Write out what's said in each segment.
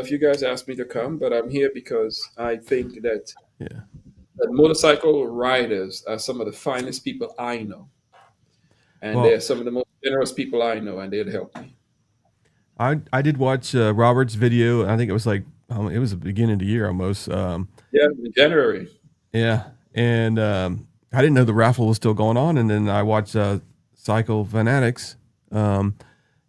if you guys asked me to come, but I'm here because I think Yeah. that motorcycle riders are some of the finest people I know, and they're Well, some of the most generous people I know, and they'd help me. I did watch Robert's video. I think it was like it was the beginning of the year almost. Yeah, in January. Yeah, and I didn't know the raffle was still going on, and then I watched Cycle Fanatics, um,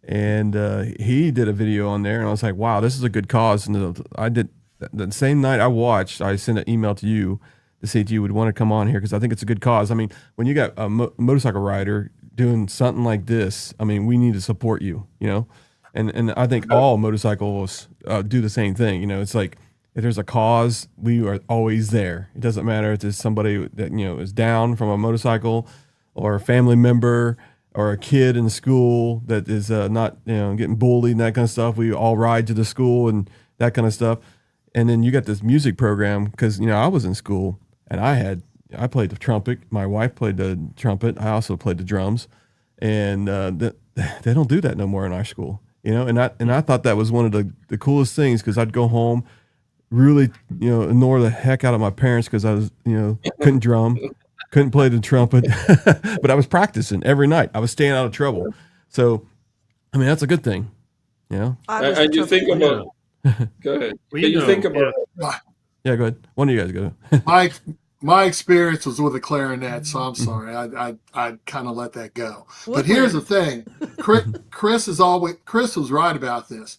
and he did a video on there, and I was like, wow, this is a good cause. And I did the same night I watched, I sent an email to you to see if you would want to come on here because I think it's a good cause. I mean, when you got a motorcycle rider doing something like this, I mean, we need to support you, you know, and I think all motorcycles do the same thing. You know, it's like if there's a cause, we are always there. It doesn't matter if there's somebody that is down from a motorcycle, or a family member, or a kid in school that is not getting bullied and that kind of stuff. We all ride to the school and that kind of stuff. And then you got this music program because I was in school and I played the trumpet. My wife played the trumpet. I also played the drums, and they don't do that no more in our school. And I thought that was one of the coolest things because I'd go home really, ignore the heck out of my parents because I was, couldn't drum, couldn't play the trumpet, but I was practicing every night. I was staying out of trouble. So, I mean, that's a good thing, you know? I And, was the and you trumpet think player. about, go ahead. Well, Can you think yeah. about, My, Yeah, go ahead. One of you guys go. my my experience was with a clarinet, so I'm sorry. I kind of let that go. But here's the thing, Chris was right about this.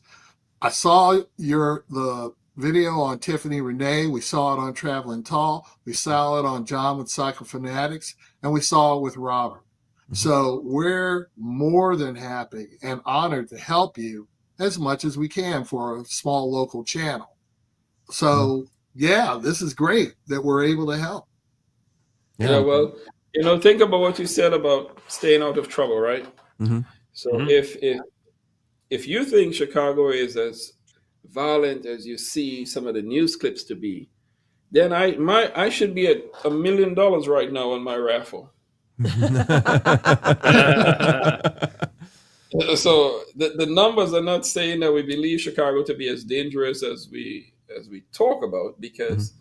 I saw the video on Tiffany Renee. We saw it on Traveling Tall. We saw it on John with Cycle Fanatics, and we saw it with Robert. So we're more than happy and honored to help you as much as we can for a small local channel. So yeah, this is great that we're able to help. yeah, Yeah. well, think about what you said about staying out of trouble, right? Mm-hmm. So Mhm. if you think Chicago is as violent as you see some of the news clips to be, then I should be at $1 million right now on my raffle. So the numbers are not saying that we believe Chicago to be as dangerous as we talk about, because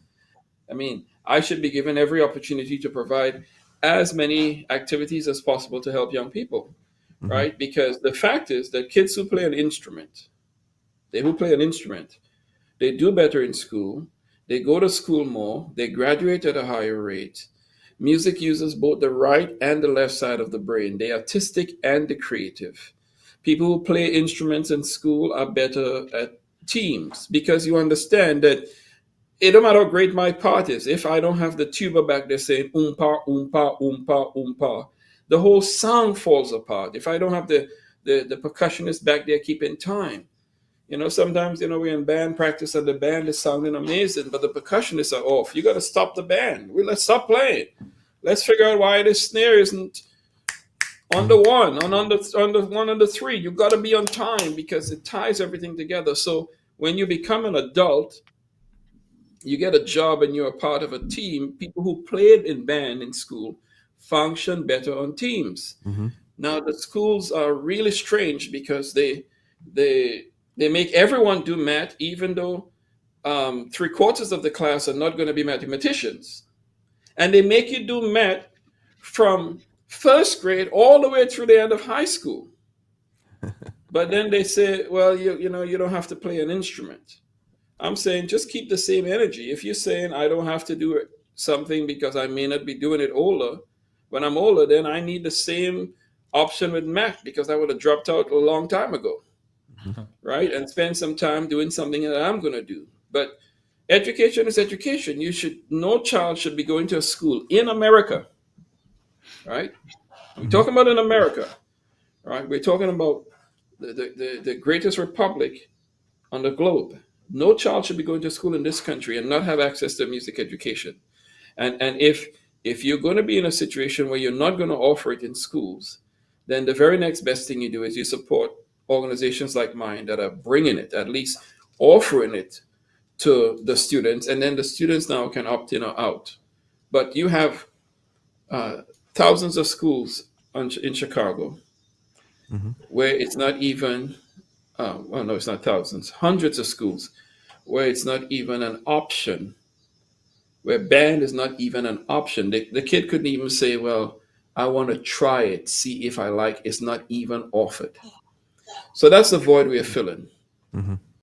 I mean, I should be given every opportunity to provide as many activities as possible to help young people, right? Because the fact is that kids who play an instrument, they do better in school. They go to school more. They graduate at a higher rate. Music uses both the right and the left side of the brain, the artistic and the creative. People who play instruments in school are better at teams because you understand that it don't matter how great my part is. If I don't have the tuba back there saying oompa, oompa, oompa, oompa, the whole song falls apart. If I don't have the percussionist back there keeping time. Sometimes, we're in band practice and the band is sounding amazing, but the percussionists are off. You got to stop the band. Let's stop playing. Let's figure out why this snare isn't on the one, on the one on the three. You got to be on time because it ties everything together. So when you become an adult, you get a job and you're a part of a team. People who played in band in school function better on teams. Mm-hmm. Now the schools are really strange because they make everyone do math, even though 3/4 of the class are not going to be mathematicians, and they make you do math from first grade all the way through the end of high school. But then they say, well, you don't have to play an instrument. I'm saying just keep the same energy. If you're saying I don't have to do something because I may not be doing it older, when I'm older, then I need the same option with math because I would have dropped out a long time ago, right? And spend some time doing something that I'm going to do. But education is education. No child should be going to a school in America, right? We're talking about in America, right? We're talking about the greatest republic on the globe. No child should be going to school in this country and not have access to music education. And if you're going to be in a situation where you're not going to offer it in schools, then the very next best thing you do is you support organizations like mine that are bringing it, at least offering it to the students, and then the students now can opt in or out. But you have thousands of schools in Chicago where it's not even, well, no, it's not thousands, hundreds of schools where it's not even an option, where band is not even an option. The kid couldn't even say, well, I want to try it, see if I like. It's not even offered. So that's the void we are filling. Mhm.